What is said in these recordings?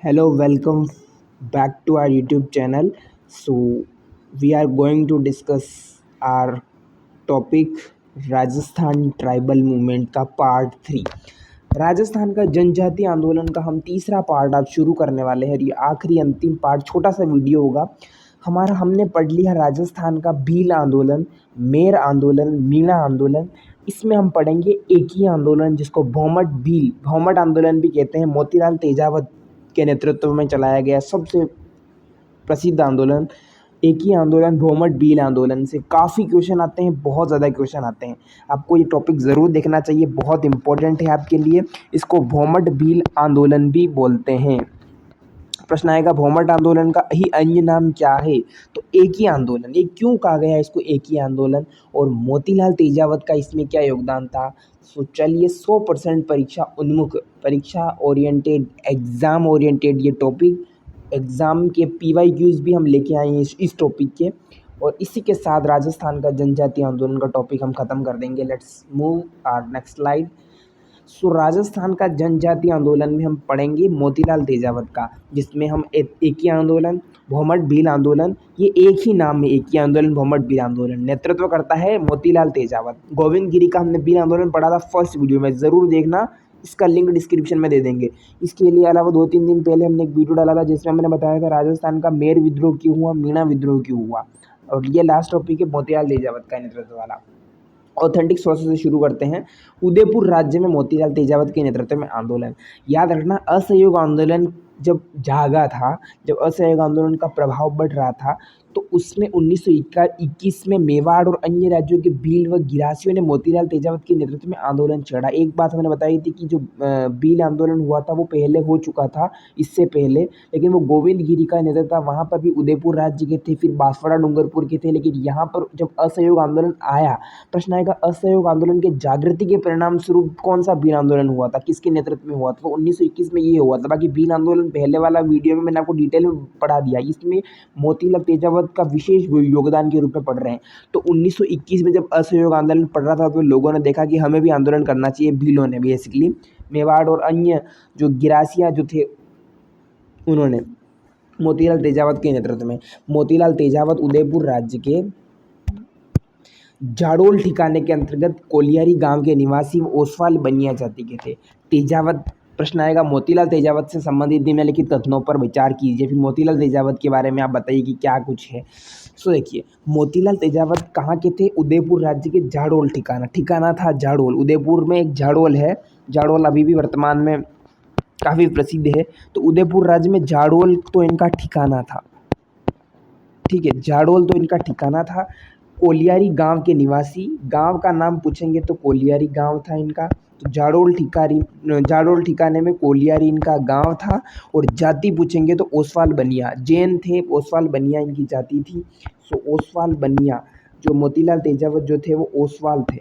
Hello, welcome back to our YouTube channel. So, we are going to discuss our topic Rajasthan tribal movement का part 3। Rajasthan का जनजातीय आंदोलन का हम तीसरा पार्ट आज शुरू करने वाले हैं। ये आखिरी अंतिम पार्ट छोटा सा वीडियो होगा हमारा। हमने पढ़ लिया राजस्थान का भील आंदोलन, मेर आंदोलन, मीणा आंदोलन। इसमें हम पढ़ेंगे एक ही आंदोलन जिसको भौमट आंदोलन भी कहते हैं। मोतीलाल तेजावत के नेतृत्व में चलाया गया सबसे प्रसिद्ध आंदोलन एक ही आंदोलन भौमट भील आंदोलन से काफ़ी क्वेश्चन आते हैं, बहुत ज़्यादा क्वेश्चन आते हैं। आपको ये टॉपिक ज़रूर देखना चाहिए, बहुत इंपॉर्टेंट है आपके लिए। इसको भौमट भील आंदोलन भी बोलते हैं। प्रश्न आएगा भौमट आंदोलन का ही अन्य नाम क्या है? तो एक ही आंदोलन। ये क्यों कहा गया इसको एक ही आंदोलन, और मोतीलाल तेजावत का इसमें क्या योगदान था? तो चलिए 100% परीक्षा उन्मुख, परीक्षा ओरिएंटेड, एग्ज़ाम ओरिएंटेड ये टॉपिक, एग्ज़ाम के PYQs भी हम लेके आए हैं इस टॉपिक के। और इसी के साथ राजस्थान का जनजातीय आंदोलन का टॉपिक हम ख़त्म कर देंगे। Let's move our next slide. So Rajasthan का जनजातीय आंदोलन में हम पढ़ेंगे मोतीलाल तेजावत का, जिसमें हम एक ही आंदोलन भौमट भील आंदोलन, ये एक ही नाम है, एक ही आंदोलन भौमट भील आंदोलन। नेतृत्व करता है मोतीलाल तेजावत। गोविंद गिरी का हमने भील आंदोलन पढ़ा था फर्स्ट वीडियो में, ज़रूर देखना, इसका लिंक डिस्क्रिप्शन में दे देंगे। इसके लिए अलावा 2-3 दिन पहले हमने एक वीडियो डाला था जिसमें मैंने बताया था राजस्थान का मेर विद्रोह क्यों हुआ, मीणा विद्रोह क्यों हुआ। और ये लास्ट टॉपिक है मोतीलाल तेजावत का नेतृत्व वाला। ऑथेंटिक सोर्सेज से शुरू करते हैं। उदयपुर राज्य में मोतीलाल तेजावत के नेतृत्व में आंदोलन। याद रखना, असहयोग आंदोलन जब जागा था, जब असहयोग आंदोलन का प्रभाव बढ़ रहा था, तो उसमें 1921 में मेवाड़ और अन्य राज्यों के भील व गिरासियों ने मोतीलाल तेजावत के नेतृत्व में आंदोलन छेड़ा। एक बात मैंने बताई थी कि जो भील आंदोलन हुआ था वो पहले हो चुका था, इससे पहले, लेकिन वो गोविंद गिरी का नेतृत्व था। वहाँ पर भी उदयपुर राज्य के थे, फिर बांसवाड़ा डूंगरपुर के थे, लेकिन यहाँ पर जब असहयोग आंदोलन आया, प्रश्न आएगा असहयोग आंदोलन के जागृति के परिणाम स्वरूप कौन सा भील आंदोलन हुआ था, किसके नेतृत्व में हुआ था? तो 1921 में ये हुआ था। बाकी भील आंदोलन पहले वाला वीडियो में मैंने आपको डिटेल में पढ़ा दिया, इसमें मोतीलाल तेजावत का विशेष योगदान के रूप में पढ़ रहे हैं। तो 1921 में जब असहयोग आंदोलन पढ़ रहा था तो लोगों ने देखा कि हमें भी आंदोलन करना चाहिए। भीलों ने बेसिकली मेवाड़ और अन्य जो गिरासिया जो थे, उन्होंने मोतीलाल तेजावत के नेतृत्व में, मोतीलाल तेजावत उदयपुर राज्य के जाडोल ठिकाने के अंतर्गत कोलियारी गांव के निवासी ओसवाल बनिया जाति के थे। तेजावत, प्रश्न आएगा मोतीलाल तेजावत से संबंधित निम्नलिखित कथनों पर विचार कीजिए। फिर मोतीलाल तेजावत के बारे में आप बताइए कि क्या कुछ है। सो देखिए, मोतीलाल तेजावत कहाँ के थे? उदयपुर राज्य के जाडोल ठिकाना था जाडोल। उदयपुर में एक जाडोल है, जाडोल अभी भी वर्तमान में काफ़ी प्रसिद्ध है। तो उदयपुर राज्य में जाडोल तो इनका ठिकाना था, ठीक है, जाडोल तो इनका ठिकाना था। कोलियारी गांव के निवासी, गांव का नाम पूछेंगे तो कोलियारी गांव था इनका। तो जाडोल ठिकाने में कोलियारी इनका गांव था। और जाति पूछेंगे तो ओसवाल बनिया, जैन थे, ओसवाल बनिया इनकी जाति थी। सो ओसवाल बनिया, जो मोतीलाल तेजावत जो थे वो ओसवाल थे,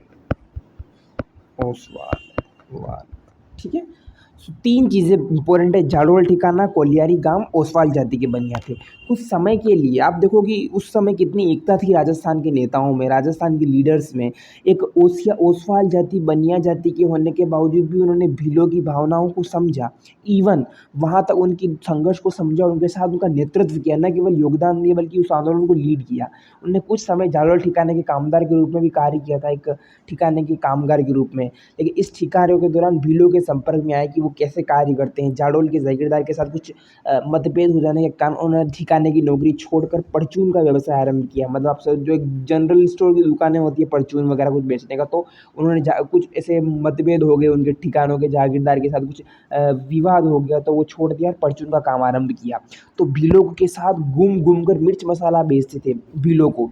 ओसवाल, ठीक है। सो 3 चीज़ें इंपॉर्टेंट है, जाडोल ठिकाना, कोलियारी गांव, ओसवाल जाति के बनिया थे। कुछ समय के लिए आप देखो कि उस समय कितनी एकता थी राजस्थान के नेताओं में, राजस्थान के लीडर्स में। एक ओसवाल जाति, बनिया जाति के होने के बावजूद भी उन्होंने भीलों की भावनाओं को समझा, इवन वहाँ तक उनकी संघर्ष को समझा, उनके साथ उनका नेतृत्व किया, न केवल योगदान दिया बल्कि उस आंदोलन को लीड किया। उन्होंने कुछ समय जाडोल ठिकाने के कामदार के रूप में भी कार्य किया था, एक ठिकाने के कामगार के रूप में। लेकिन इस ठिकानों के दौरान भीलों के संपर्क में आया कि वो कैसे कार्य करते हैं। जाडोल के जागीरदार के साथ कुछ मतभेद हो जाने के कारण उन्होंने ठिकाने की नौकरी छोड़कर परचून का व्यवसाय आरंभ किया। मतलब आप जो एक जनरल स्टोर की दुकानें होती है परचून वगैरह कुछ बेचने का, तो उन्होंने कुछ ऐसे मतभेद हो गए उनके ठिकानों के जागीरदार के साथ, कुछ विवाद हो गया, तो वो छोड़ दिया, परचून का काम आरंभ किया। तो भीलों के साथ घूम कर मिर्च मसाला बेचते थे भीलों को,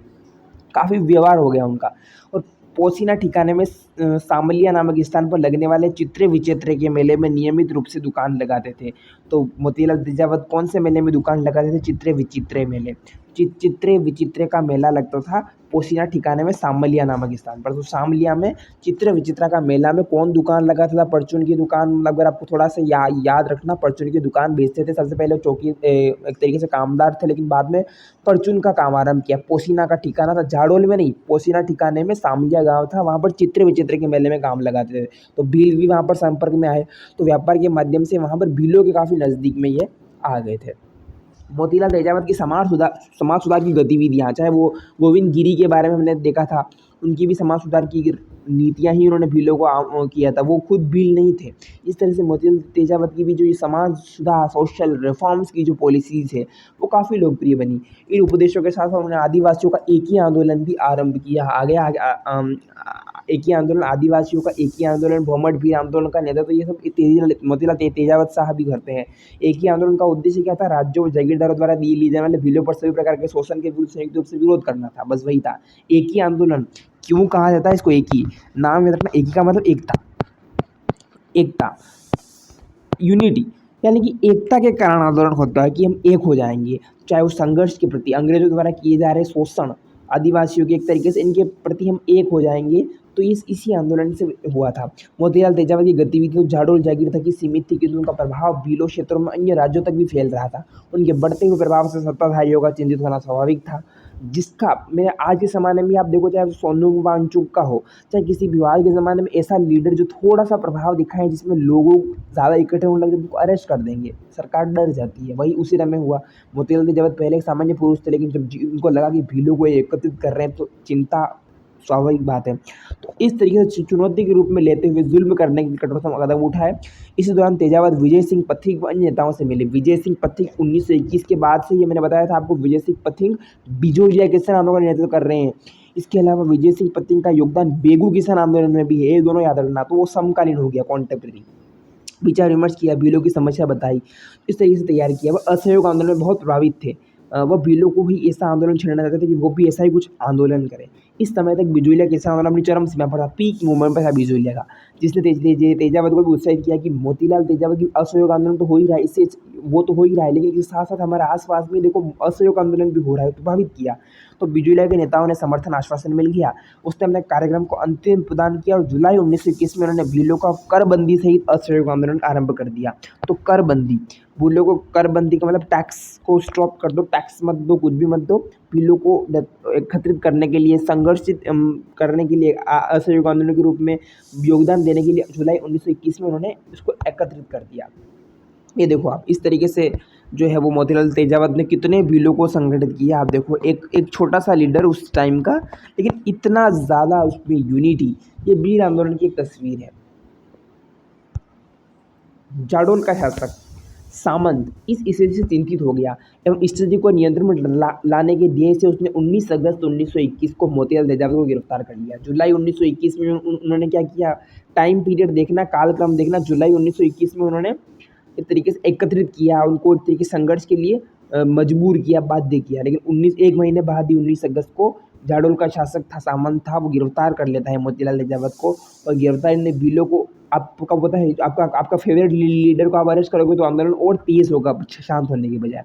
काफ़ी व्यवहार हो गया उनका। और पोसीना ठिकाने में सामलिया नामक स्थान पर लगने वाले चित्रे विचित्रे के मेले में नियमित रूप से दुकान लगाते थे। तो मोतीलाल तेजावत कौन से मेले में दुकान लगाते थे? चित्रे विचित्रे मेले, चित्रे विचित्रे का मेला लगता था पोसीना ठिकाने में सामलिया नामक स्थान पर। तो सामलिया में चित्र विचित्रा का मेला में कौन दुकान लगाता था? परचून की दुकान। अगर आपको थोड़ा सा याद रखना, परचून की दुकान बेचते थे। सबसे पहले चौकी एक तरीके से कामदार थे, लेकिन बाद में परचून का काम आरंभ किया। पोसीना का ठिकाना था जाडोल में नहीं, पोसीना ठिकाने में सामलिया गाँव था, वहाँ पर चित्र विचित्र के मेले में काम लगाते थे। तो भील भी वहाँ पर संपर्क में आए, तो व्यापार के माध्यम से वहाँ पर भीलों के काफ़ी नज़दीक में ये आ गए थे। मोतीलाल तेजावत की समाज सुधार की गतिविधियाँ, चाहे वो गोविंद गिरी के बारे में हमने देखा था, उनकी भी समाज सुधार की नीतियाँ ही उन्होंने भीलों को किया था, वो खुद भील नहीं थे। इस तरह से मोतीलाल तेजावत की भी जो ये समाज सुधार, सोशल रिफॉर्म्स की जो पॉलिसीज़ है, वो काफ़ी लोकप्रिय बनी। इन उपदेशों के साथ-साथ उन्होंने आदिवासियों का एक ही आंदोलन भी आरंभ किया। एक ही आंदोलन, आदिवासियों का एक ही आंदोलन, भौमट भील आंदोलन का नेतृत्व, ये सब मोतीलाल तेजावत साहब ही करते हैं। एक ही आंदोलन का उद्देश्य क्या था? राज्यों और जागीरदारों द्वारा ली जाने वाले भीलों पर सभी प्रकार के शोषण के विरुद्ध संयुक्त रूप से विरोध करना था, बस वही था। एक ही आंदोलन, क्यों कहा जाता है इसको एक ही? नाम याद रखना, एक ही का मतलब एकता। एकता, यूनिटी, यानी कि एकता के कारण आंदोलन होता है कि हम एक हो जाएंगे, चाहे वो संघर्ष के प्रति, अंग्रेजों द्वारा किए जा रहे शोषण, आदिवासियों के एक तरीके से इनके प्रति हम एक हो जाएंगे। तो इसी आंदोलन से हुआ था। मोतीलाल तेजावत की गतिविधि तो जाडोल जागीर तक ही सीमित थी, किंतु उनका प्रभाव भीलों क्षेत्रों में अन्य राज्यों तक भी फैल रहा था। उनके बढ़ते हुए प्रभाव से सत्ताधारियों का चिंतित होना स्वाभाविक था, जिसका मेरे आज के ज़माने में आप देखो, चाहे सोनू वांगचुक का हो, चाहे किसी भी आज के ज़माने में ऐसा लीडर जो थोड़ा सा प्रभाव दिखाए, जिसमें लोगों ज़्यादा इकट्ठे होने लगे, उनको अरेस्ट कर देंगे, सरकार डर जाती है। वही उसी समय हुआ। मोतीलाल तेजावत पहले एक सामान्य पुरुष थे, लेकिन जब उनको लगा कि भीलों को एकत्रित कर रहे हैं, तो चिंता स्वाभाविक बात है। तो इस तरीके से चुनौती के रूप में लेते हुए जुल्म करने की कठोरतम कदम उठाए। इसी दौरान तेजावत विजय सिंह पथिक व अन्य नेताओं से मिले। विजय सिंह पथिक 1921 के बाद से, ये मैंने बताया था आपको, विजय सिंह पथिक बिजोजिया किसान आंदोलन का नेतृत्व कर रहे हैं। इसके अलावा विजय सिंह पथिक का योगदान बेगू किसान आंदोलन में भी है, ये दोनों याद रखना। तो वो समकालीन हो गया, कॉन्टेम्परेरी। विचार विमर्श किया, भीलों की समस्या बताई, इस तरीके से तैयार किया। वह असहयोग आंदोलन में बहुत प्रभावित थे। वह भीलों को भी ऐसा आंदोलन छेड़ना चाहते थे कि वो भी ऐसा ही कुछ आंदोलन करें। इस समय तक बिजोलिया किसान आंदोलन अपनी चरम सीमा पर था, पीक मूवमेंट पर था बिजोलिया का, जिसने तेजावत को भी उत्साहित किया कि मोतीलाल तेजावत की असहयोग आंदोलन तो हो ही रहा है, इससे वो तो हो ही रहा है, लेकिन इसके साथ साथ हमारे आसपास में देखो असहयोग आंदोलन भी हो रहा है, प्रभावित किया। तो बिजोलिया के नेताओं ने समर्थन आश्वासन मिल गया। उसने अपने कार्यक्रम को अंतिम प्रदान किया और जुलाई 1921 में उन्होंने भीलों का करबंदी सहित असहयोग आंदोलन आरंभ कर दिया। तो करबंदी, भीलों को करबंदी का मतलब टैक्स को स्टॉप कर दो, टैक्स मत दो, कुछ भी मत दो। भीलों को एकत्रित करने के लिए, संघर्षित करने के लिए, असहयोग आंदोलन के रूप में योगदान देने के लिए जुलाई 1921 में उन्होंने इसको एकत्रित कर दिया। ये देखो आप, इस तरीके से जो है वो मोतीलाल तेजावत ने कितने भीलों को संगठित किया। आप देखो, एक छोटा सा लीडर उस टाइम का, लेकिन इतना ज़्यादा उसमें यूनिटी। ये भील आंदोलन की एक तस्वीर है। जाडोल का शासक सामंत इस स्थिति से चिंतित हो गया एवं स्थिति को नियंत्रण में लाने के ध्येय से उसने 19 अगस्त 1921 को मोतीलाल तेजावत को गिरफ्तार कर लिया। जुलाई 1921 में उन्होंने क्या किया, टाइम पीरियड देखना, कालक्रम देखना। जुलाई 1921 में उन्होंने एक तरीके से एकत्रित किया, उनको एक तरीके से संघर्ष के लिए मजबूर किया, बाध्य किया। लेकिन एक महीने बाद ही 19 अगस्त को जाडोल का शासक था, सामंत था, वो गिरफ्तार कर लेता है मोतीलाल तेजावत को। और गिरफ्तार ने भीलों को, आपका पता है, आपका फेवरेट लीडर को आप अरेस्ट करोगे तो आंदोलन और तेज होगा शांत होने के बजाय।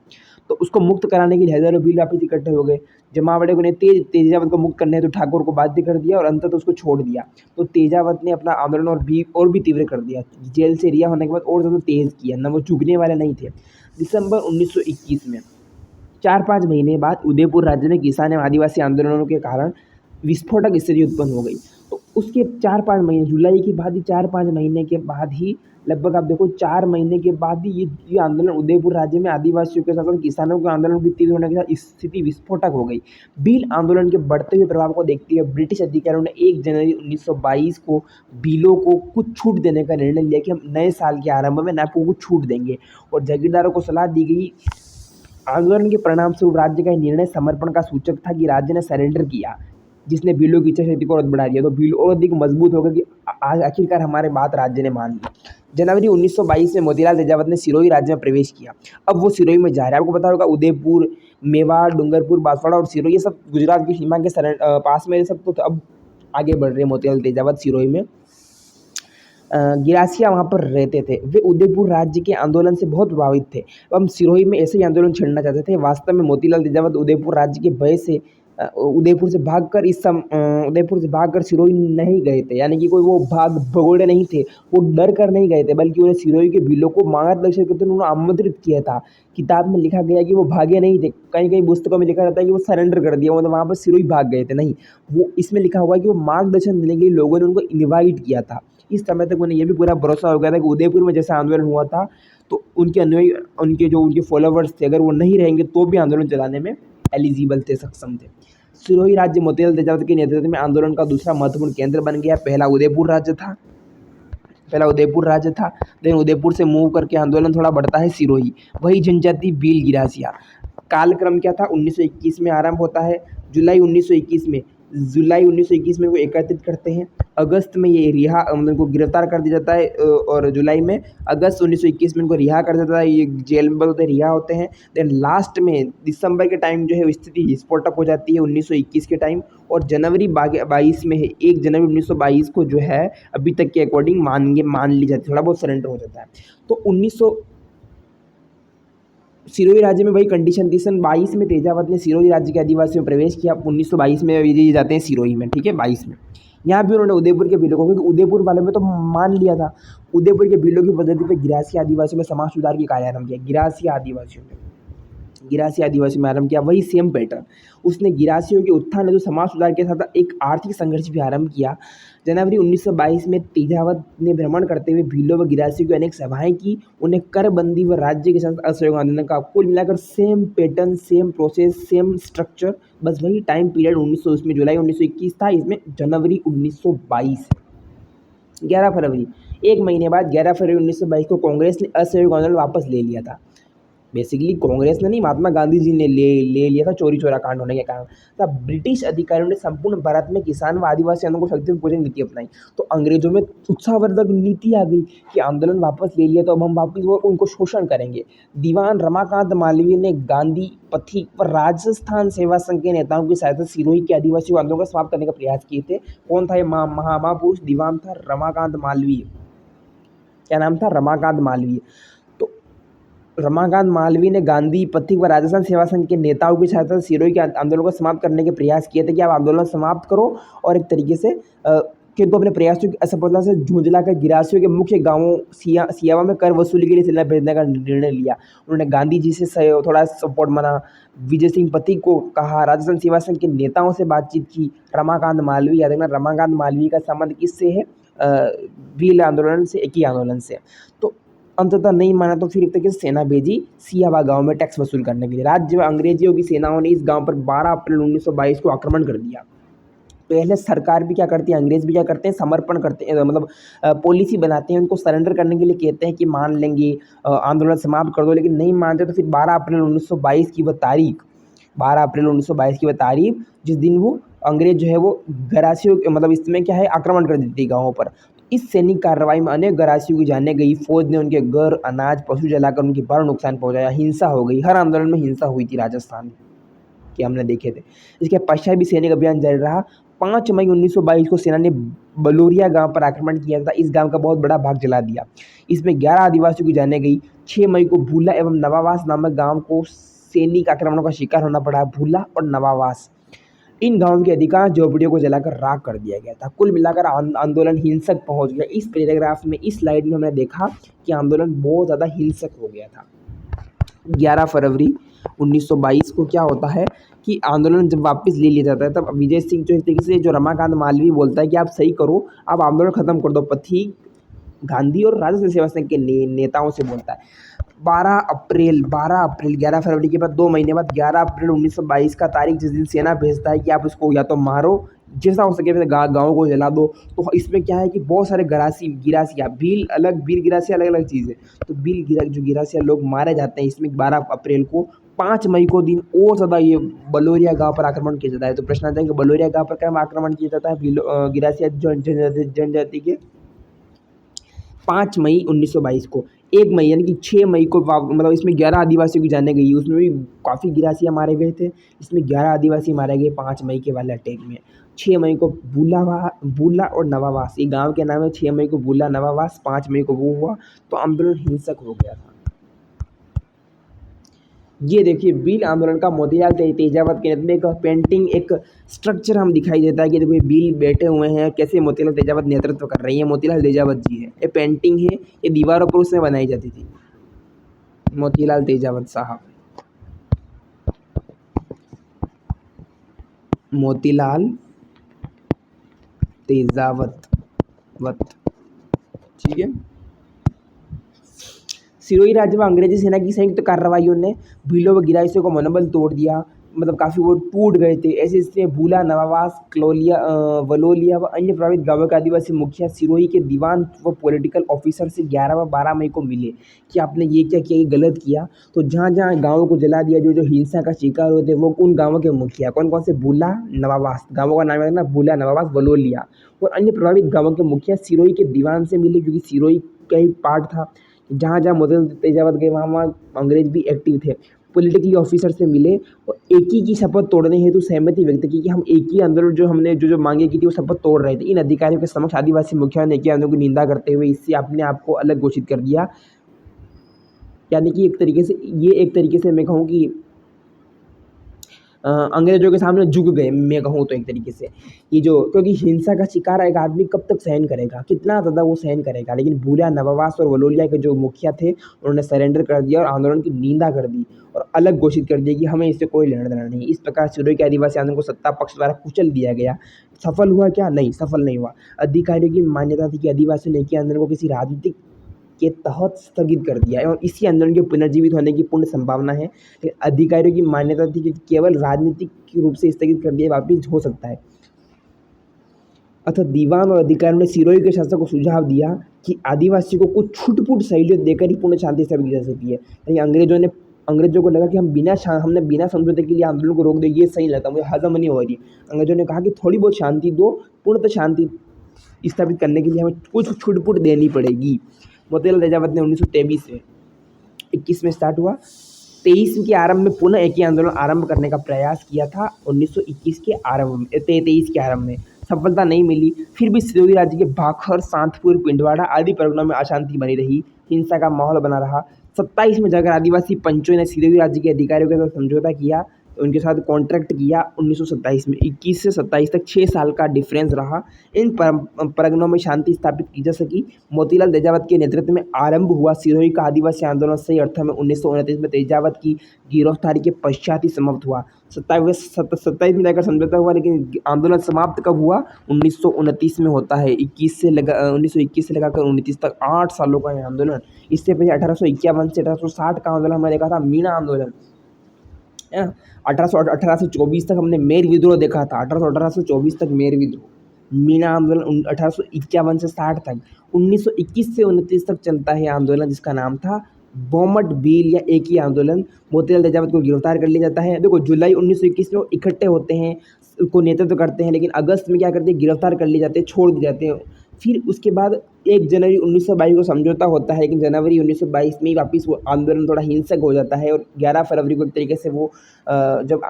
तो उसको मुक्त कराने के लिए हजारों भील वापिस इकट्ठे हो गए। जमावड़े को ने तेजावत को मुक्त करने तो ठाकुर को बाध्य कर दिया और अंततः उसको छोड़ दिया। तो तेजावत ने अपना आंदोलन और भी तीव्र कर दिया। जेल से रिहा होने के बाद और ज़्यादा तेज किया, न वो झुकने वाले नहीं थे। दिसंबर 1921 में 4-5 महीने बाद उदयपुर राज्य में किसान एवं आदिवासी आंदोलनों के कारण विस्फोटक स्थिति उत्पन्न हो गई। तो उसके 4-5 महीने, जुलाई के बाद ही 4-5 महीने के बाद ही, लगभग आप देखो 4 महीने के बाद ही ये आंदोलन उदयपुर राज्य में आदिवासियों के साथ किसानों के आंदोलन भी तीव्र होने के साथ स्थिति विस्फोटक हो गई। भील आंदोलन के बढ़ते हुए प्रभाव को देखते हुए ब्रिटिश अधिकारियों ने 1 जनवरी 1922 को भीलों को कुछ छूट देने का निर्णय लिया कि हम नए साल के आरंभ में आपको कुछ छूट देंगे। और जागीरदारों को सलाह दी गई। आंदोलन के परिणाम स्वरूप राज्य का निर्णय समर्पण का सूचक था कि राज्य ने सरेंडर किया, जिसने भीलों की इच्छा शक्ति को और बढ़ा दिया। तो भील और अधिक मजबूत हो गए कि आज आखिरकार हमारे बात राज्य ने मान ली। जनवरी 1922 में मोतीलाल तेजावत ने सिरोही राज्य में प्रवेश किया। अब वो सिरोही में जा रहे हैं। आपको पता होगा उदयपुर, मेवाड़, डूंगरपुर, बांसवाड़ा और सिरोही, ये सब गुजरात की सीमा के पास में, सब तो अब आगे बढ़ रहे हैं मोतीलाल तेजावत सिरोही में। गिरासिया वहाँ पर रहते थे। वे उदयपुर राज्य के आंदोलन से बहुत प्रभावित थे। हम सिरोही में ऐसे ही आंदोलन छेड़ना चाहते थे। वास्तव में मोतीलाल तेजावत उदयपुर राज्य के भय से उदयपुर से भागकर सिरोही नहीं गए थे। यानी कि कोई वो भगोड़े नहीं थे, वो डर कर नहीं गए थे, बल्कि उन्हें सिरोही के भीलों को मार्गदर्शन करते उन्होंने आमंत्रित किया था। किताब में लिखा गया कि वो भागे नहीं थे, कहीं कहीं पुस्तकों में लिखा रहता है कि वो सरेंडर कर दिया, मतलब वहाँ पर सिरोही भाग गए थे, नहीं, वो इसमें लिखा हुआ है कि वो मार्गदर्शन देने के लिए लोगों ने उनको इन्वाइट किया था। इस समय तक उन्हें यह भी पूरा भरोसा हो गया था कि उदयपुर में जैसा आंदोलन हुआ था तो उनके अनुयायी, उनके फॉलोवर्स थे, अगर वो नहीं रहेंगे तो भी आंदोलन चलाने में एलिजिबल थे, सक्षम थे। सिरोही राज्य मोतीलाल तेजावत के नेतृत्व में आंदोलन का दूसरा महत्वपूर्ण केंद्र बन गया। पहला उदयपुर राज्य था, लेकिन उदयपुर से मूव करके आंदोलन थोड़ा बढ़ता है सिरोही। वही जनजाति भील गिरासिया। कालक्रम क्या था, 1921 में आरंभ होता है। जुलाई 1921 में वो एकत्रित करते हैं। अगस्त में ये उनको गिरफ्तार कर दिया जाता है और जुलाई में, अगस्त 1921 में उनको रिहा कर दिया जाता है। ये जेल में होते रिहा होते हैं। देन लास्ट में दिसंबर के टाइम जो है स्थिति विस्फोटक हो जाती है 1921 के टाइम, और जनवरी 22 में है, 1 जनवरी 1922 को जो है अभी तक के अकॉर्डिंग मान ली जाती है, थोड़ा बहुत सरेंडर हो जाता है। तो सिरोही राज्य में वही कंडीशन थी। सन 22 में तेजावत ने सिरोही राज्य के आदिवासियों में प्रवेश किया। 1922 में ये जाते हैं सिरोही में, ठीक है, 22 में। यहाँ भी उन्होंने उदयपुर के भीलों को, क्योंकि उदयपुर वाले में तो मान लिया था, उदयपुर के भीलों की पद्धति पर गिरासी आदिवासियों में समाज सुधार की कार्य आरंभ किया। गिरासी आदिवासी में आरंभ किया, वही सेम पैटर्न। उसने गिरासियों के उत्थान जो समाज सुधार के साथ एक आर्थिक संघर्ष भी आरंभ किया। जनवरी 1922 में तेजावत ने भ्रमण करते हुए भीलों व गिरासियों की अनेक सभाएं की। उन्हें करबंदी व राज्य के साथ असहयोग आंदोलन का, कुल मिलाकर same pattern, same process, same structure, बस वही टाइम पीरियड 1900 में जुलाई 1921 था, इसमें जनवरी 1922। 11 फरवरी, एक महीने बाद 11 फरवरी 1922 को कांग्रेस ने असहयोग आंदोलन वापस ले लिया था। बेसिकली कांग्रेस ने नहीं, महात्मा गांधी जी ने ले लिया था, चोरी चोरा कांड होने के कारण। तब ब्रिटिश अधिकारियों ने संपूर्ण भारत में किसान व आदिवासी आंदोलन को शक्तिपूर्ण नीति अपनाई। तो अंग्रेजों में उत्साहवर्धक नीति आ गई कि आंदोलन वापस ले लिया तो अब हम वापस वो उनको शोषण करेंगे। दीवान रमाकांत मालवीय ने गांधी, पथिक व राजस्थान सेवा संघ के नेताओं की सहायता सिरोही के आदिवासी आंदोलन को समाप्त करने का प्रयास किए थे। कौन था ये महापुरुष? दीवान था रमाकांत मालवीय। क्या नाम था? रमाकांत मालवीय। रमाकांत मालवीय ने गांधी, पथिक व राजस्थान सेवा संघ के नेताओं की सहायता से सिरोही के आंदोलन को समाप्त करने के प्रयास किए थे कि आप आंदोलन समाप्त करो, और एक तरीके से किंतु अपने प्रयासों की असफलता से जूझ लाकर गिरासियों के मुख्य गांवों सियावा में कर वसूली के लिए सेना भेजने का निर्णय लिया। उन्होंने गांधी जी से थोड़ा सपोर्ट माना, विजय सिंह पथिक को कहा, राजस्थान सेवा संघ के नेताओं से बातचीत की। रमाकांत मालवीय, याद रखना रमाकांत मालवीय का संबंध किससे है? भील आंदोलन से, एक ही आंदोलन से। तो अंततः नहीं माना तो फिर एक तरीके से सेना भेजी सियावा गांव में टैक्स वसूल करने के लिए। राज्य व अंग्रेजियों की सेनाओं ने इस गांव पर 12 अप्रैल 1922 को आक्रमण कर दिया। पहले सरकार भी क्या करती है, अंग्रेज भी क्या करते हैं, समर्पण करते हैं, मतलब पॉलिसी बनाते हैं, उनको सरेंडर करने के लिए कहते हैं कि मान लेंगे, आंदोलन समाप्त कर दो, लेकिन नहीं मानते। तो फिर 12 अप्रैल 1922 की वह तारीख, 12 अप्रैल 1922 की वह तारीख, जिस दिन वो अंग्रेज जो है वो गरासियों, मतलब इसमें क्या है, आक्रमण कर देती है गाँवों पर। इस सैनिक कार्रवाई में अनेक गरासियों की जानें गई। फौज ने उनके घर, अनाज, पशु जलाकर उनकी बड़ा नुकसान पहुंचाया। हिंसा हो गई, हर आंदोलन में हिंसा हुई थी राजस्थान में, कि हमने देखे थे। इसके पश्चात भी सैनिक अभियान जारी रहा। 5 मई 1922 को सेना ने बलोरिया गांव पर आक्रमण किया था। इस गांव का बहुत बड़ा भाग जला दिया। इसमें 11 आदिवासियों की जानें गई। 6 मई को भूला एवं नवावास नामक गांव को सैनिक आक्रमणों का शिकार होना पड़ा। भूला और नवावास, इन गांवों की अधिकांश झोपड़ियों को जलाकर राख कर दिया गया था। कुल मिलाकर आंदोलन हिंसक पहुंच गया। इस पैराग्राफ में, इस स्लाइड में हमने देखा कि आंदोलन बहुत ज़्यादा हिंसक हो गया था। 11 फरवरी 1922 को क्या होता है कि आंदोलन जब वापस ले लिया जाता है, तब विजय सिंह जो इस तरीके से, जो रमाकांत मालवीय बोलता है कि आप सही करो, आप आंदोलन खत्म कर दो। पथिक, गांधी और राजस्थान सेवा संघ के नेताओं से बोलता है। 12 अप्रैल 11 फरवरी के बाद 2 महीने बाद 11 अप्रैल 1922 का तारीख, जिस दिन सेना भेजता है कि आप उसको या तो मारो, जैसा हो सके फिर गाँव को जला दो। तो इसमें क्या है कि बहुत सारे गिरासिया, भील अलग, भील गिरासिया अलग अलग चीज़ है। तो गिरासिया लोग मारे जाते हैं इसमें 12 अप्रैल को। 5 मई को दिन और ज़्यादा ये बलोरिया गांव पर आक्रमण किया जाता है। तो प्रश्न आता है कि बलोरिया गांव पर क्या आक्रमण किया जाता है गिरासिया जनजाति के? 5 मई 1922 को। 1 मई यानी कि 6 मई को, मतलब इसमें 11 आदिवासियों की जानें गई। उसमें भी काफ़ी गिरासिया मारे गए थे। इसमें 11 आदिवासी मारे गए 5 मई के वाले अटैक में। 6 मई को भूला और नवावास, ये गांव के नाम है। 6 मई को भूला, नवावास, 5 मई को वो हुआ। तो आंदोलन हिंसक हो गया था। ये देखिए, भील आंदोलन का मोतीलाल तेजावत के नेतृत्व में एक पेंटिंग, एक स्ट्रक्चर हम दिखाई देता है कि देखो ये भील बैठे हुए हैं, कैसे मोतीलाल तेजावत नेतृत्व कर रही है। मोतीलाल तेजावत जी है, ये पेंटिंग है, ये दीवारों पर उसमें बनाई जाती थी। मोतीलाल तेजावत साहब, मोतीलाल तेजावत ठीक है। सिरोही राज्य में अंग्रेजी सेना की संयुक्त कार्रवाइयों ने भीलों व गिराइशों का मनोबल तोड़ दिया, मतलब काफ़ी वो टूट गए थे। ऐसे इसमें भूला, नवाबास, कलोलिया, वलोलिया व अन्य प्रभावित गांवों के आदिवासी मुखिया सिरोही के दीवान व पॉलिटिकल ऑफिसर से 11 व 12 मई को मिले कि आपने ये क्या किया, ये गलत किया। तो जहाँ जहाँ गाँवों को जला दिया, जो जो हिंसा का शिकार हुए थे, वो उन गाँवों के मुखिया कौन कौन से, भूला, नवाबास, गाँवों का नाम है ना, भूला, नवाबास, वलोलिया और अन्य प्रभावित गाँवों के मुखिया सिरोही के दीवान से मिले, क्योंकि सिरोही का ही पार्ट था। जहाँ जहाँ मुगल तेजावत गए, वहाँ वहाँ अंग्रेज भी एक्टिव थे। पॉलिटिकली ऑफिसर से मिले और एक ही की शपथ तोड़ने हेतु सहमति व्यक्त की कि हम एक ही आंदोलन, जो हमने जो जो मांगे की थी, वो शपथ तोड़ रहे थे। इन अधिकारियों के समक्ष आदिवासी मुखिया ने एक ही आंदोलन की निंदा करते हुए इससे अपने आप को अलग घोषित कर दिया। यानी कि एक तरीके से ये, एक तरीके से मैं कहूँ कि अंग्रेजों के सामने झुक गए, मैं कहूँ तो एक तरीके से। ये जो, क्योंकि हिंसा का शिकार एक आदमी कब तक सहन करेगा, कितना ज़्यादा वो सहन करेगा। लेकिन भूला, नवाबास और वलोलिया के जो मुखिया थे, उन्होंने सरेंडर कर दिया और आंदोलन की निंदा कर दी और अलग घोषित कर दिया कि हमें इससे कोई लेना देना नहीं। इस प्रकार सिरोही के आदिवासी आंदोलन को सत्ता पक्ष द्वारा कुचल दिया गया। सफल हुआ क्या? नहीं, सफल नहीं हुआ। अधिकारियों की मान्यता थी कि आदिवासियों ने किया आंदोलन को किसी राजनीतिक के तहत स्थगित कर दिया है और इसी आंदोलन के पुनर्जीवित होने की पूर्ण संभावना है। लेकिन अधिकारियों की मान्यता थी कि केवल राजनीतिक रूप से स्थगित कर दिया वापिस हो सकता है। अतः दीवान और अधिकारियों ने सिरोही के शासक को सुझाव दिया कि आदिवासियों को कुछ छूट-फूट सहूलियत देकर ही पूर्ण शांति स्थापित की जा सकती है। यानी अंग्रेजों को लगा कि हमने बिना समझौते के लिए आंदोलन को रोक दिया, ये सही लगा, मुझे हज़म नहीं हो रही। अंग्रेजों ने कहा कि थोड़ी बहुत शांति दो, पूर्णतः शांति स्थापित करने के लिए हमें कुछ छूट-फूट देनी पड़ेगी। मोतीलाल नेजावत ने 1923 में 21 में स्टार्ट हुआ, 23 के आरंभ में पुनः एक ही आंदोलन आरंभ करने का प्रयास किया था। 1921 के आरंभ में, 23 के आरंभ में सफलता नहीं मिली। फिर भी सिरोही राज्य के भाखर, सांतपुर, पिंडवाड़ा आदि परगनों में अशांति बनी रही, हिंसा का माहौल बना रहा। 27 में जाकर आदिवासी पंचों ने सिरोही राज्य के अधिकारियों के साथ समझौता किया, उनके साथ कॉन्ट्रैक्ट किया 1927 में। 21 से 27 तक 6 साल का डिफरेंस रहा। इन परगनों में शांति स्थापित की जा सकी। मोतीलाल तेजावत के नेतृत्व में आरंभ हुआ सिरोही का आदिवासी आंदोलन सही अर्थ में 1929 में तेजावत की गिरफ्तारी के पश्चात ही समाप्त हुआ। 27 में जाकर समझौता हुआ, लेकिन आंदोलन समाप्त कब हुआ? 1929 में होता है। 1921 से लगाकर 1929 तक 8 सालों का यह आंदोलन। इससे पहले 1851 से 1860 का आंदोलन हमने देखा था, मीणा आंदोलन, है ना। 1824 तक हमने मेर विद्रोह देखा था। 1824 तक मेर विद्रोह। मीणा आंदोलन 1851 से 60 तक। 1921 से 29 तक चलता है आंदोलन, जिसका नाम था बोमट बिल या एक ही आंदोलन। मोतीलाल तेजावत को गिरफ्तार कर लिया जाता है। देखो, जुलाई 1921 में वो इकट्ठे होते हैं, उसको नेतृत्व करते हैं, लेकिन अगस्त में क्या करते हैं, गिरफ्तार कर लिए जाते हैं, छोड़ दिए जाते हैं। फिर उसके बाद 1 जनवरी 1922 को समझौता होता है, लेकिन जनवरी 1922 में ही वापस वो आंदोलन थोड़ा हिंसक हो जाता है और 11 फरवरी को एक तरीके से वो जब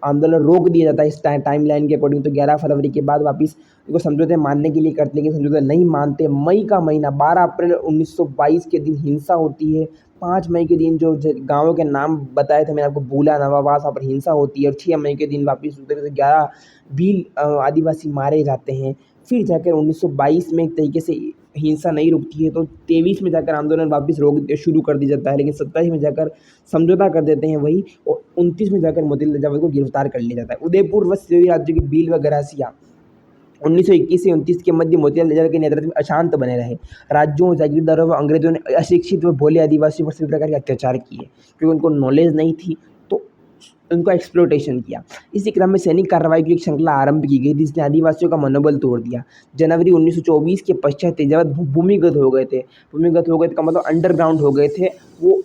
आंदोलन रोक दिया जाता है इस टाइमलाइन के अकॉर्डिंग, तो 11 फरवरी के बाद वापस उनको समझौते मानने के लिए करते, लेकिन समझौता नहीं मानते। मई का महीना 12 अप्रैल 1922 के दिन हिंसा होती है। 5 मई के दिन जो गाँवों के नाम बताए थे मैंने आपको, भूला, नवाबास, वहाँ पर हिंसा होती है और 6 मई के दिन वापस उस तरह से 11 भील आदिवासी मारे जाते हैं। फिर जाकर 1922 में एक तरीके से हिंसा नहीं रुकती है, तो 23 में जाकर आंदोलन वापस शुरू कर दिया जाता है, लेकिन 27 में जाकर समझौता कर देते हैं वही, और 29 में जाकर मोतीलाल तेजावत को गिरफ्तार कर लिया जाता है। उदयपुर व सिरोही राज्य के भील व गरासिया 1921 से 29 के मध्य मोतीलाल तेजावत के नेतृत्व में अशांत बने रहे। राज्यों, जागीरदारों व अंग्रेजों ने अशिक्षित व भोले आदिवासियों पर सभी प्रकार के अत्याचार किए, क्योंकि उनको नॉलेज नहीं थी, तो उनका एक्सप्लॉयटेशन किया। इसी क्रम में सैनिक कार्रवाई की एक श्रृंखला आरंभ की गई, जिसने आदिवासियों का मनोबल तोड़ दिया। जनवरी 1924 के पश्चात तेजावत भूमिगत हो गए थे। भूमिगत हो गए का मतलब अंडरग्राउंड हो गए थे। वो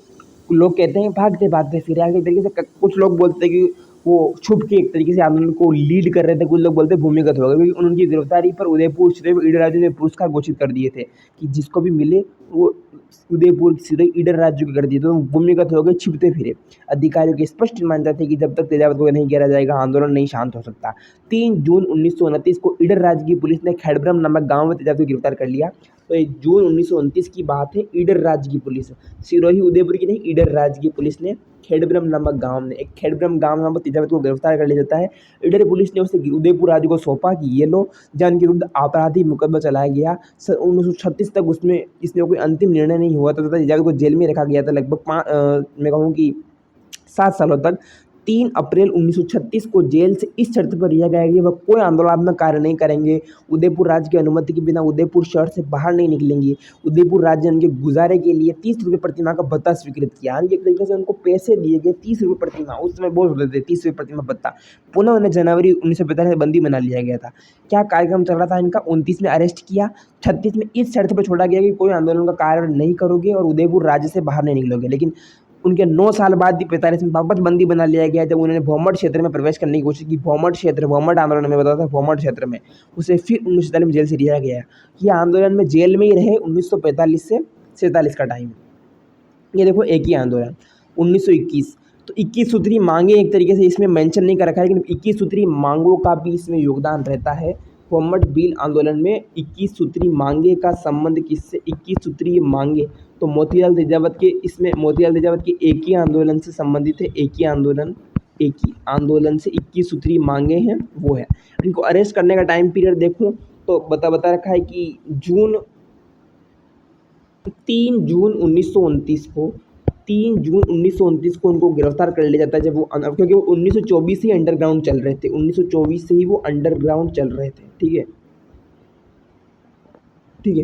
लोग कहते हैं भागते भागते फिर आगे, एक तरीके से कुछ लोग बोलते हैं कि वो छुप के एक तरीके से आंदोलन को लीड कर रहे थे, कुछ लोग बोलते हैं भूमिगत हो गए, क्योंकि उनकी गिरफ्तारी पर उदयपुर, सिरोही, ईडर राज्य ने पुरस्कार घोषित कर दिए थे कि जिसको भी मिले वो उदयपुर, सिरोही, ईडर राज्य को कर दिए, तो भूमिगत हो गए, छिपते फिरे। अधिकारियों की स्पष्ट मान्यता थी कि जब तक तेजावत को नहीं घेरा जाएगा आंदोलन नहीं शांत हो सकता। 3 जून 1929 को ईडर राज्य की पुलिस ने खेड़ब्रह्म नामक गाँव में तेजावत को गिरफ्तार कर लिया। तो ये जून 1929 की बात है। ईडर राज्य की पुलिस, सिरोही, उदयपुर की नहीं, ईडर राज्य की पुलिस ने खेड़ब्रह्म नामक गाँव में, एक खेड़ब्रह्म गाँव में तेजावत को गिरफ्तार कर लिया जाता है। ईडर पुलिस ने उसे उदयपुर राज्य को सौंपा कि ये लो, जहाँ उनके विरुद्ध आपराधिक मुकदमा चलाया गया। 1936 तक इसमें कोई अंतिम निर्णय नहीं हुआ था तथा तेजावत को जेल में रखा गया था लगभग मैं कहूँ कि 7 सालों तक। 3 अप्रैल 1936 को जेल से इस शर्त पर रिहा गया कि वह कोई आंदोलनात्मक कार्य नहीं करेंगे, उदयपुर राज्य की अनुमति के बिना उदयपुर शहर से बाहर नहीं निकलेंगे, उदयपुर राज्य उनके गुजारे के लिए 30 रुपये प्रतिमाह का भत्ता स्वीकृत किया। यानी एक तरीके से उनको पैसे दिए गए 30 रुपये प्रतिमाह, उस समय बहुत होते थे 30 रुपये प्रतिमाह भत्ता। पुनः उन्हें जनवरी 1945 में बंदी बना लिया गया था। क्या कार्यक्रम चल रहा था इनका? 29 में अरेस्ट किया, 36 में इस शर्त पर छोड़ा गया कि कोई आंदोलन का कार्य नहीं करोगे और उदयपुर राज्य से बाहर नहीं निकलोगे। लेकिन उनके 9 साल बाद भी 45 में वापस बंदी बना लिया गया जब उन्होंने भौमट क्षेत्र में प्रवेश करने की कोशिश की। भौमट आंदोलन में बताया था, भौमट क्षेत्र में उसे फिर 1947 में जेल से रिहा गया। ये आंदोलन में जेल में ही रहे 1945 से 47 का टाइम। ये देखो एक ही आंदोलन 1921, तो 21 सूत्री मांगे एक तरीके से इसमें मेंशन नहीं कर रखा है, लेकिन 21 सूत्री मांगों का भी इसमें योगदान रहता है। भौमट बिल आंदोलन में 21 सूत्री मांगे का संबंध किससे? 21 सूत्री मांगे तो मोतीलाल तेजावत के, इसमें मोतीलाल तेजावत के एक ही आंदोलन से संबंधित है। एक ही आंदोलन से 21 सूत्री मांगे हैं वो है। इनको अरेस्ट करने का टाइम पीरियड देखूं तो बता रखा है कि 3 जून 1929 को उनको गिरफ्तार कर लिया जाता है जब वो क्योंकि वो 1924 से ही अंडरग्राउंड चल रहे थे। 1924 से ही वो अंडरग्राउंड चल रहे थे। ठीक है,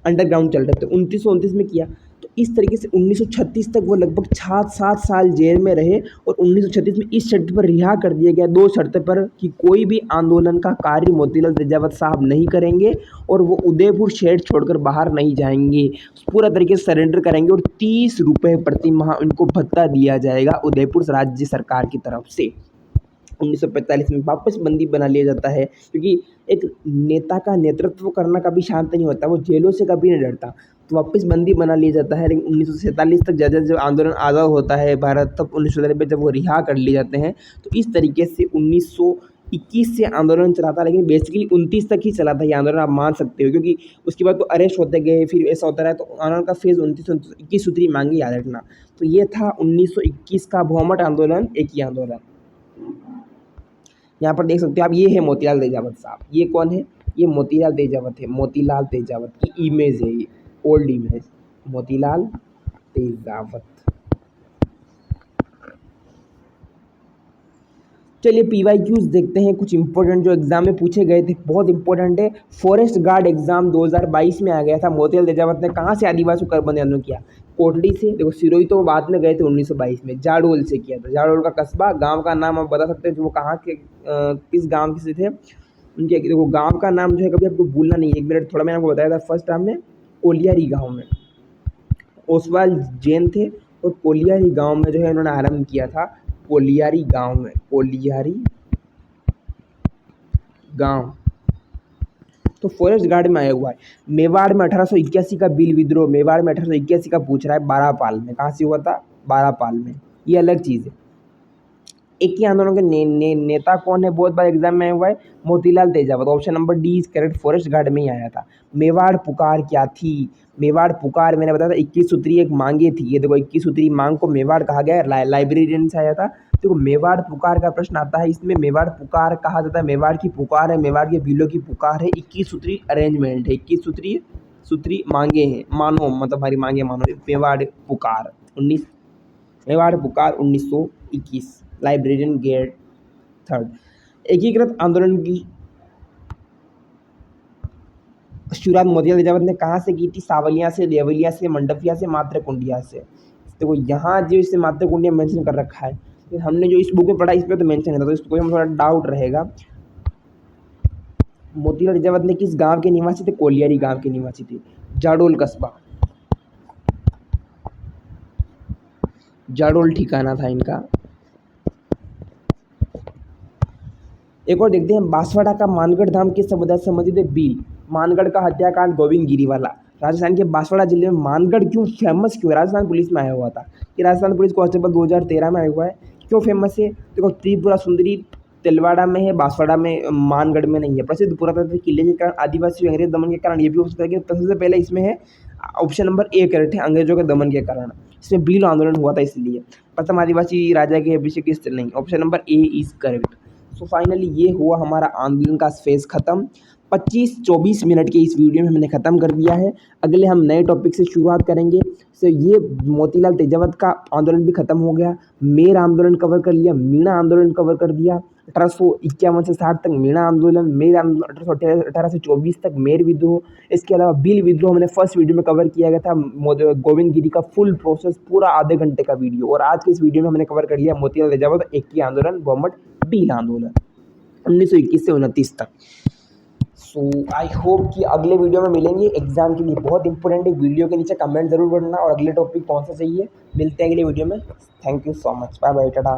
अंडरग्राउंड चल रहे थे। 1929 में किया तो इस तरीके से 1936 तक वो लगभग 7 साल जेल में रहे और 1936 में इस शर्त पर रिहा कर दिया गया, 2 शर्तों पर, कि कोई भी आंदोलन का कार्य मोतीलाल तेजावत साहब नहीं करेंगे और वो उदयपुर शहर छोड़कर बाहर नहीं जाएंगे, पूरा तरीके से सरेंडर करेंगे और 30 रुपये प्रति माह उनको भत्ता दिया जाएगा उदयपुर राज्य सरकार की तरफ से। 1945 में वापस बंदी बना लिया जाता है, क्योंकि एक नेता का नेतृत्व करना कभी शांत नहीं होता, वो जेलों से कभी नहीं डरता, तो वापस बंदी बना लिया जाता है। लेकिन 1947 तक जब आंदोलन आज़ाद होता है भारत, तब 1947 में जब वो रिहा कर लिए जाते हैं, तो इस तरीके से 1921 से आंदोलन चला था। लेकिन बेसिकली 29 तक ही चला था ये आंदोलन, आप मान सकते हो, क्योंकि उसके बाद तो अरेस्ट होते गए, फिर ऐसा होता रहा, तो आंदोलन का फेज़ 21 सूत्री मांगी याद रखना। तो ये था 1921 का भौमट आंदोलन, एक ही आंदोलन। यहाँ पर देख सकते हो आप, ये है मोतीलाल तेजावत साहब। ये कौन है? ये मोतीलाल तेजावत है। मोतीलाल तेजावत की इमेज है ये, ओल्ड इमेज, मोतीलाल तेजावत। चलिए PYQs देखते हैं, कुछ इंपॉर्टेंट जो एग्जाम में पूछे गए थे, बहुत इंपॉर्टेंट है। फॉरेस्ट गार्ड एग्जाम 2022 में आ गया था। मोतीलाल तेजावत ने कहाँ से आदिवासी को करबंदी आंदोलन किया? कोटड़ी से। देखो सिरोही तो बाद में गए थे 1922 में, जाडोल से किया था। जाडोल का कस्बा, गांव का नाम आप बता सकते हैं, जो वो कहाँ के किस गांव से थे उनके। देखो गांव का नाम जो है कभी आपको भूलना नहीं है, 1 मिनट थोड़ा मैंने आपको बताया था फर्स्ट टाइम में, कोलियारी गाँव में ओसवाल जैन थे और कोलियारी गाँव में जो है उन्होंने आरम्भ किया था। कोलियारी गांव में, कोलियारी गांव तो फॉरेस्ट गार्ड में आया हुआ है। मेवाड़ में 1881 का बिल विद्रोह, मेवाड़ में 1881 का पूछ रहा है, बारापाल में। कहाँ से हुआ था? बारापाल में। ये अलग चीज़ है। एक ही आंदोलन के नेता कौन है? बहुत बार एग्जाम में आया हुआ है, Motilal Tejawat. Option number D is correct, forest guard में ही आया था। मेवाड़ पुकार क्या थी? मेवाड़ पुकार मैंने बताया था 21 सूत्री एक मांगे थी। ये देखो 21 सूत्री मांग को मेवाड़ कहा गया है, लाइब्रेरियन से आया था। देखो मेवाड़ पुकार का प्रश्न आता है इसमें। मेवाड़ पुकार कहा जाता है, मेवाड़ की पुकार है, मेवाड़ के बिलों की पुकार है। 21 सूत्री अरेंजमेंट है, 21 सूत्री मांगे हैं, मानो मतलब हमारी मांगे मानो। मेवाड़ पुकार 1921, लाइब्रेरियन गेट 3rd। एकीकृत आंदोलन की शुरुआत मोतीलाल तेजावत ने कहाँ से की थी? सावलिया से, देवलिया से, मंडपिया से, मात्रकुंडिया से। देखो यहाँ जो इसे मात्रकुंडिया मेंशन कर रखा है, फिर हमने जो इस बुक में पढ़ा इस पर तो मेंशन है, तो इसको हम थोड़ा डाउट रहेगा। मोतीलाल तेजावत ने किस गांव के निवासी थे? कोलियारी गांव के निवासी थे। जाडोल कस्बा, जाडोल ठिकाना था इनका। एक और देखते हैं, बांसवाड़ा का मानगढ़ धाम किस समुदाय से संबंधित है? बिल। मानगढ़ का हत्याकांड गोविंद गिरीवाला। राजस्थान के बांसवाड़ा जिले में मानगढ़ क्यों फेमस क्यों है? राजस्थान पुलिस में आया हुआ था कि राजस्थान पुलिस कांस्टेबल 2013 में आया हुआ है। क्यों फेमस है? देखो त्रिपुरा सुंदरी तिलवाड़ा में है, बांसवाड़ा में, मानगढ़ में नहीं है। प्रसिद्ध पुरातात्विक किले के कारण, आदिवासी अंग्रेज दमन के कारण, ये भी हो सकता है कि सबसे पहले इसमें है ऑप्शन नंबर ए करेक्ट है, अंग्रेजों के दमन के कारण इसमें भील आंदोलन हुआ था इसलिए। प्रथम आदिवासी राजा के अभिषेक इस नहीं, option number A is correct. So finally ये हुआ हमारा आंदोलन का फेज खत्म। 25-24 मिनट के इस वीडियो में हमने ख़त्म कर दिया है। अगले हम नए टॉपिक से शुरुआत करेंगे। ये मोतीलाल तेजावत का आंदोलन भी ख़त्म हो गया। मेर आंदोलन कवर कर लिया, मीणा आंदोलन कवर कर दिया। 1851 से 60 तक मीणा आंदोलन, मेर आंदोलन 1818 से 24 तक मेर विद्रोह। इसके अलावा भील विद्रोह हमने फर्स्ट वीडियो में कवर किया गया था। गोविंद गिरी का फुल प्रोसेस पूरा आधे घंटे का वीडियो। और आज के इस वीडियो में हमने कवर कर लिया मोतीलाल तेजावत, इक्की आंदोलन, मोहम्मद भील आंदोलन 1921 से 29 तक। सो आई होप कि अगले वीडियो में मिलेंगे। एग्जाम के लिए बहुत इंपॉर्टेंट है। वीडियो के नीचे कमेंट जरूर करना और अगले टॉपिक कौन सा चाहिए। मिलते हैं अगले वीडियो में। Thank you so much. Bye bye, Tata.